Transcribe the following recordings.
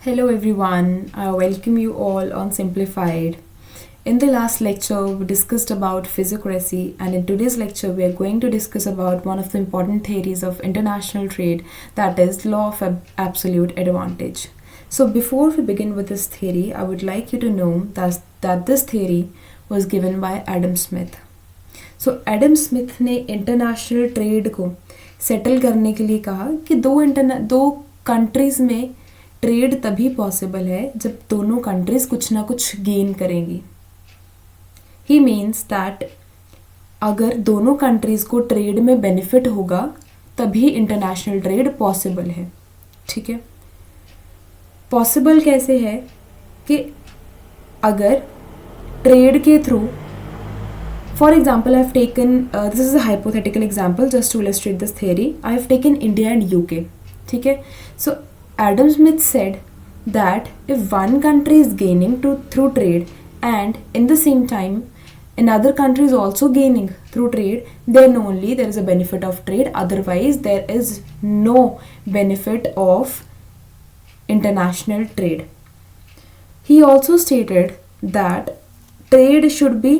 Hello everyone, I welcome you all on Simplified. In the last lecture, we discussed about physicracy, and in today's lecture, we are going to discuss about one of the important theories of international trade, that is law of absolute advantage. So before we begin with this theory, I would like you to know that this theory was given by Adam Smith. So Adam Smith ने international trade को settle करने के लिए कहा कि दो countries में trade तभी पॉसिबल है जब दोनों कंट्रीज़ कुछ ना कुछ गेन करेंगी. ही मीन्स दैट अगर दोनों कंट्रीज़ को ट्रेड में बेनिफिट होगा तभी इंटरनेशनल ट्रेड पॉसिबल है. ठीक है, पॉसिबल कैसे है कि अगर ट्रेड के through, for example, I have taken, this is a hypothetical example just to illustrate this theory. I have taken India and UK. ठीक है, so Adam Smith said that if one country is gaining through trade and in the same time another country is also gaining through trade, then only there is a benefit of trade. Otherwise, there is no benefit of international trade. He also stated that trade should be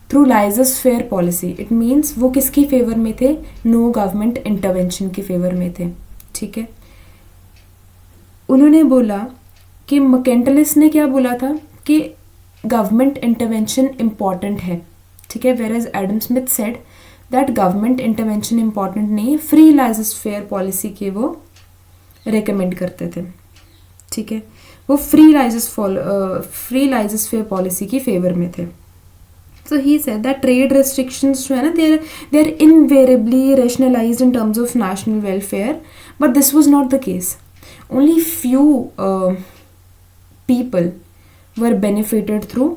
through laissez faire policy. It means वो किसकी favour में थे? No government intervention के favour में थे. ठीक है, उन्होंने बोला कि मर्केंटाइलिस्ट ने क्या बोला था कि गवर्नमेंट इंटरवेंशन इम्पॉर्टेंट है. ठीक है, whereas Adam Smith said that government intervention important नहीं है, फ्री लाइजस फेयर पॉलिसी के वो रिकमेंड करते थे. ठीक है, वो फ्री लाइजस फेयर पॉलिसी की फेवर में थे. So he said that trade restrictions जो है ना, they are invariably rationalized in terms of national welfare, but this was not the case. Only few people were benefited through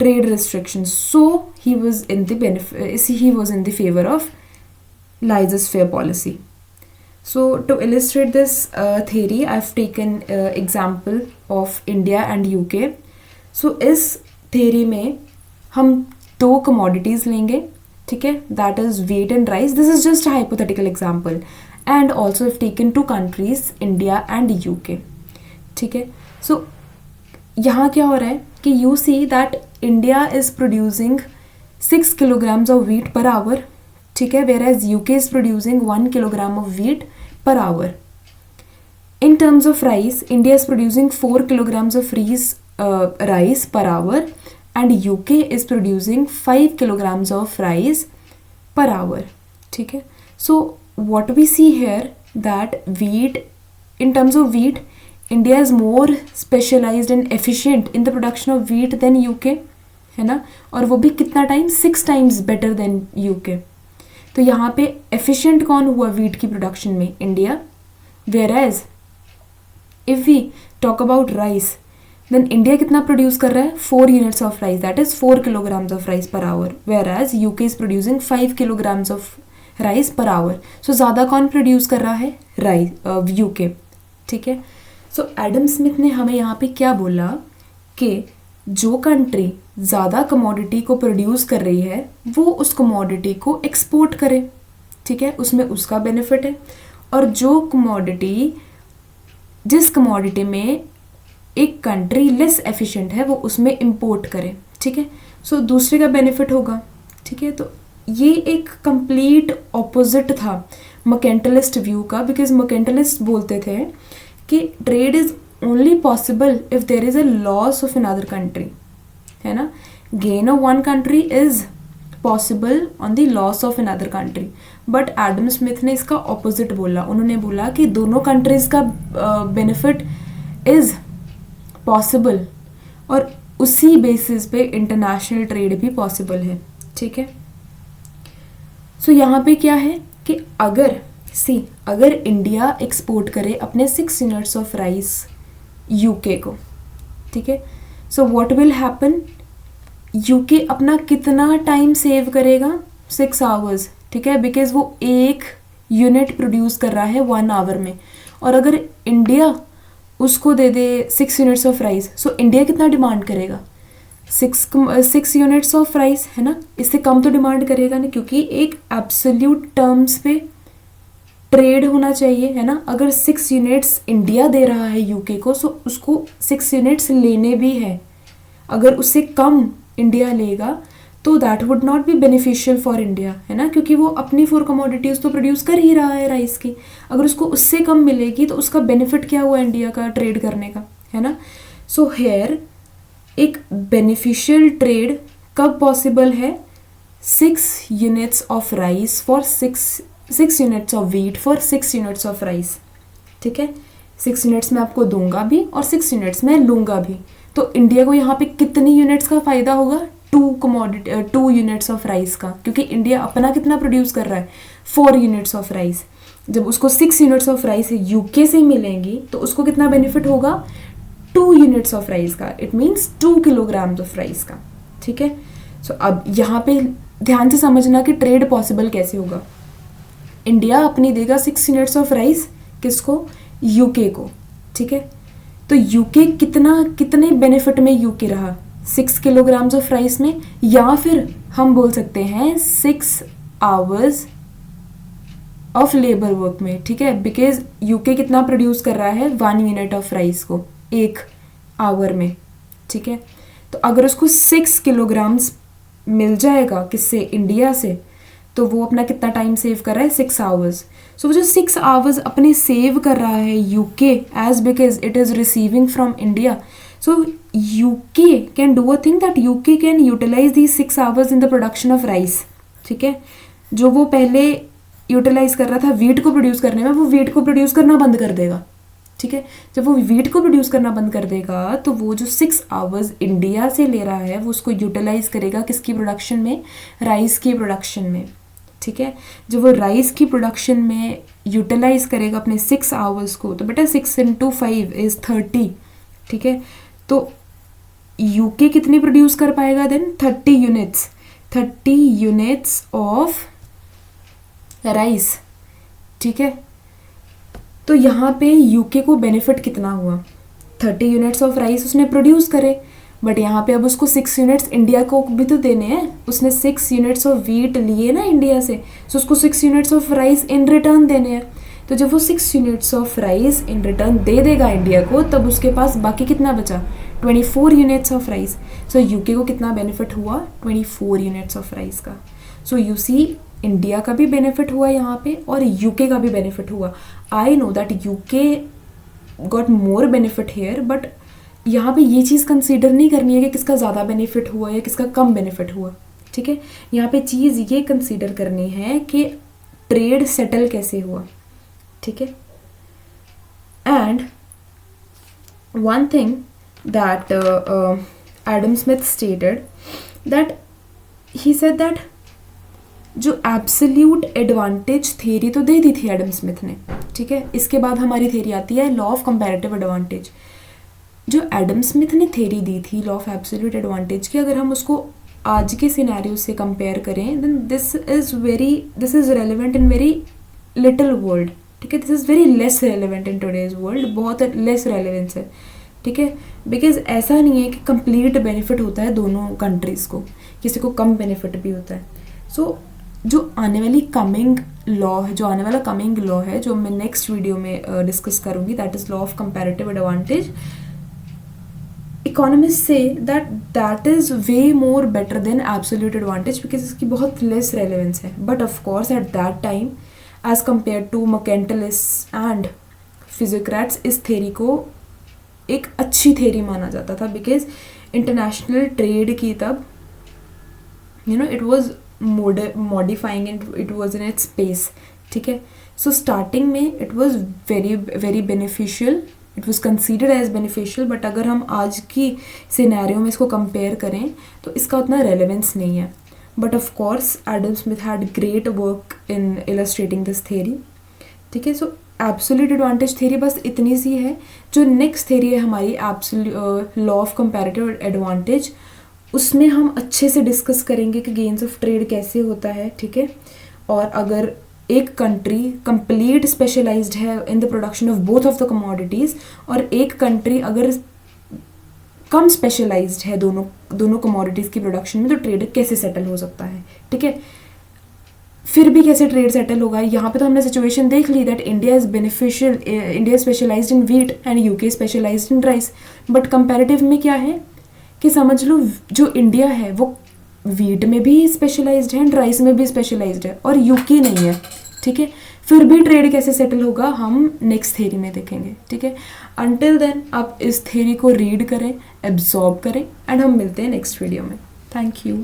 trade restrictions. So he was in the favor of laissez-faire policy. So to illustrate this theory, I've taken example of India and UK. So इस theory में हम दो commodities लेंगे. ठीक है, that is wheat and rice. This is just hypothetical example. And also if taken two countries India and UK. ठीक है, so यहाँ क्या हो रहा है कि you see that India is producing 6 kilograms of wheat per hour. ठीक है, whereas UK is producing 1 kilogram of wheat per hour. In terms of rice, India is producing 4 kilograms of rice per hour, and UK is producing 5 kilograms of rice per hour. ठीक है, so what we see here that wheat, in terms of wheat, India is more specialized and efficient in the production of wheat than UK, है ना, और वो भी कितना time, 6 times better than UK. तो यहाँ पे efficient कौन हुआ wheat की production में? India. Whereas if we talk about rice, then India कितना प्रोड्यूस कर रहा है? 4 units of rice, that is 4 kilograms of rice per hour, whereas UK is producing 5 kilograms of rice per hour. So ज़्यादा कौन produce कर रहा है? UK. ठीक है, सो एडम स्मिथ ने हमें यहाँ पे क्या बोला कि जो कंट्री ज़्यादा कमोडिटी को प्रोड्यूस कर रही है वो उस कमोडिटी को एक्सपोर्ट करे. ठीक है, उसमें उसका बेनिफिट है. और जिस कमोडिटी में एक कंट्री लेस एफिशिएंट है वो उसमें इंपोर्ट करे. ठीक है, सो दूसरे का बेनिफिट होगा. ठीक है, तो ये एक कंप्लीट ऑपोजिट था मर्केंटाइलिस्ट व्यू का, बिकॉज मर्केंटाइलिस्ट बोलते थे कि trade is only possible if there is a loss of another country, है ना. Gain of one country is possible on the loss of another country. But Adam Smith ने इसका opposite बोला. उन्होंने बोला कि दोनों कंट्रीज़ का बेनिफिट इज़ पॉसिबल और उसी बेसिस पे इंटरनेशनल ट्रेड भी पॉसिबल है. ठीक है, सो यहाँ पे क्या है कि अगर इंडिया एक्सपोर्ट करे अपने 6 units ऑफ राइस यूके को. ठीक है, so what will happen, UK अपना कितना टाइम सेव करेगा? 6 hours. ठीक है, बिकॉज वो 1 unit प्रोड्यूस कर रहा है 1 hour में. और अगर इंडिया उसको दे दे 6 units of rice, so India कितना डिमांड करेगा? 6 units ऑफ राइस, है ना. इससे कम तो डिमांड करेगा नहीं, क्योंकि एक एब्सोल्यूट टर्म्स पे ट्रेड होना चाहिए, है ना। अगर 6 यूनिट्स इंडिया दे रहा है यूके को, सो उसको 6 यूनिट्स लेने भी है। अगर उससे कम इंडिया लेगा तो that would not be beneficial for India, है ना, क्योंकि वो अपनी 4 कमोडिटीज़ तो प्रोड्यूस कर ही रहा है राइस की। अगर उसको उससे कम मिलेगी तो उसका बेनिफिट क्या हुआ इंडिया का ट्रेड करने का, है ना। सो हेयर एक बेनिफिशियल ट्रेड कब पॉसिबल है, 6 units of rice for 6 units of wheat for 6 units of rice, ठीक है। 6 यूनिट्स मैं आपको दूंगा भी और 6 यूनिट्स मैं लूँगा भी, तो इंडिया को यहाँ पे कितनी यूनिट्स का फ़ायदा होगा, 2 यूनिट्स ऑफ राइस का, क्योंकि इंडिया अपना कितना प्रोड्यूस कर रहा है, 4 यूनिट्स ऑफ राइस। जब उसको 6 यूनिट्स ऑफ राइस यूके से मिलेंगी तो उसको कितना बेनिफिट होगा, 2 यूनिट्स ऑफ राइस का, it means 2 kilograms of rice का, ठीक है। सो अब यहाँ पे ध्यान से समझना कि ट्रेड पॉसिबल कैसे होगा। इंडिया अपनी देगा 6 यूनिट्स ऑफ राइस किसको, यूके को, ठीक है। तो यूके कितने बेनिफिट में यूके रहा, 6 किलोग्राम्स ऑफ राइस में, या फिर हम बोल सकते हैं 6 आवर्स ऑफ लेबर वर्क में, ठीक है। बिकॉज यूके कितना प्रोड्यूस कर रहा है, 1 यूनिट ऑफ राइस को 1 आवर में, ठीक है। तो अगर उसको 6 किलोग्राम्स मिल जाएगा किससे, इंडिया से, तो वो अपना कितना टाइम सेव कर रहा है, 6 आवर्स। सो वो जो 6 आवर्स अपने सेव कर रहा है UK as because it is receiving from India, so UK can do a thing that UK can utilise these 6 hours in the production of rice, ठीक है। जो वो पहले यूटिलाइज कर रहा था वीट को प्रोड्यूस करने में, वो वीट को प्रोड्यूस करना बंद कर देगा, ठीक है। जब वो वीट को प्रोड्यूस करना बंद कर देगा तो वो जो 6 आवर्स इंडिया से ले रहा है वो उसको यूटिलाइज करेगा किसकी प्रोडक्शन में, राइस की प्रोडक्शन में, ठीक है। जब वो राइस की प्रोडक्शन में यूटिलाइज करेगा अपने 6 आवर्स को, तो बेटा 6 × 5 = 30, ठीक है। तो यूके कितनी प्रोड्यूस कर पाएगा देन, 30 यूनिट्स ऑफ राइस, ठीक है। तो यहाँ पे यूके को बेनिफिट कितना हुआ, 30 यूनिट्स ऑफ राइस उसने प्रोड्यूस करे, बट यहाँ पे अब उसको 6 यूनिट्स इंडिया को भी तो देने हैं। उसने 6 यूनिट्स ऑफ वीट लिए ना इंडिया से, तो उसको 6 units of rice in return देने हैं। तो जब वो 6 units of rice in return दे देगा इंडिया को, तब उसके पास बाकी कितना बचा, 24 units of rice. So UK को कितना बेनिफिट हुआ, 24 यूनिट्स ऑफ राइस का। सो यू सी इंडिया का भी बेनिफिट हुआ यहाँ पे और यूके का भी बेनिफिट हुआ। I know that UK got more benefit here, but यहाँ पे ये चीज़ कंसीडर नहीं करनी है कि किसका ज़्यादा बेनिफिट हुआ या किसका कम बेनिफिट हुआ, ठीक है। यहाँ पे चीज़ ये कंसीडर करनी है कि ट्रेड सेटल कैसे हुआ, ठीक है। And one thing that Adam Smith stated that he said that जो एब्सोल्यूट एडवांटेज थ्योरी तो दे दी थी एडम स्मिथ ने, ठीक है। इसके बाद हमारी थ्योरी आती है लॉ ऑफ कंपैरेटिव एडवांटेज। जो एडम स्मिथ ने थ्योरी दी थी लॉ ऑफ एब्सोल्यूट एडवांटेज की, अगर हम उसको आज के सिनेरियो से कंपेयर करें, then this is relevant in very little world, ठीक है। This is very less relevant in today's world, बहुत लेस रेलिवेंस है, ठीक है। बिकॉज ऐसा नहीं है कि कंप्लीट बेनिफिट होता है दोनों कंट्रीज़ को, किसी को कम बेनिफिट भी होता है। सो जो आने वाला कमिंग लॉ है जो मैं नेक्स्ट वीडियो में डिस्कस करूँगी, that is law of comparative advantage. Economist say that is way more better than absolute advantage because इसकी बहुत लेस रेलेवेंस है। But of course at that time as compare to mercantilist and physiocrats, इस theory को एक अच्छी theory माना जाता था बिकॉज इंटरनेशनल ट्रेड की तब it was modifying and it was in its space, ठीक है। सो स्टार्टिंग में it was very beneficial, it was considered as beneficial, but अगर हम आज की सिनेरियो में इसको कंपेयर करें तो इसका उतना रेलेवेंस नहीं है। But of course Adam Smith had great work in illustrating this theory, ठीक है। सो एब्सोल्यूट एडवांटेज थ्योरी बस इतनी सी है। जो नेक्स्ट थ्योरी है हमारी लॉ ऑफ कंपैरेटिव एडवांटेज, उसमें हम अच्छे से डिस्कस करेंगे कि गेन्स ऑफ ट्रेड कैसे होता है, ठीक है। और अगर एक कंट्री कंप्लीट स्पेशलाइज्ड है इन the production of both of the commodities और एक कंट्री अगर कम स्पेशलाइज्ड है दोनों कमोडिटीज़ की प्रोडक्शन में, तो ट्रेड कैसे सेटल हो सकता है, ठीक है। फिर भी कैसे ट्रेड सेटल होगा? यहाँ पे तो हमने सिचुएशन देख ली that India is beneficial, India specialised in wheat and UK specialised in rice, but comparative में क्या है कि समझ लो जो इंडिया है वो वीट में भी स्पेशलाइज्ड है एंड राइस में भी स्पेशलाइज्ड है और यूके नहीं है, ठीक है। फिर भी ट्रेड कैसे सेटल होगा हम नेक्स्ट थ्योरी में देखेंगे, ठीक है। अंटिल देन आप इस थ्योरी को रीड करें, एब्जॉर्ब करें एंड हम मिलते हैं नेक्स्ट वीडियो में। Thank you.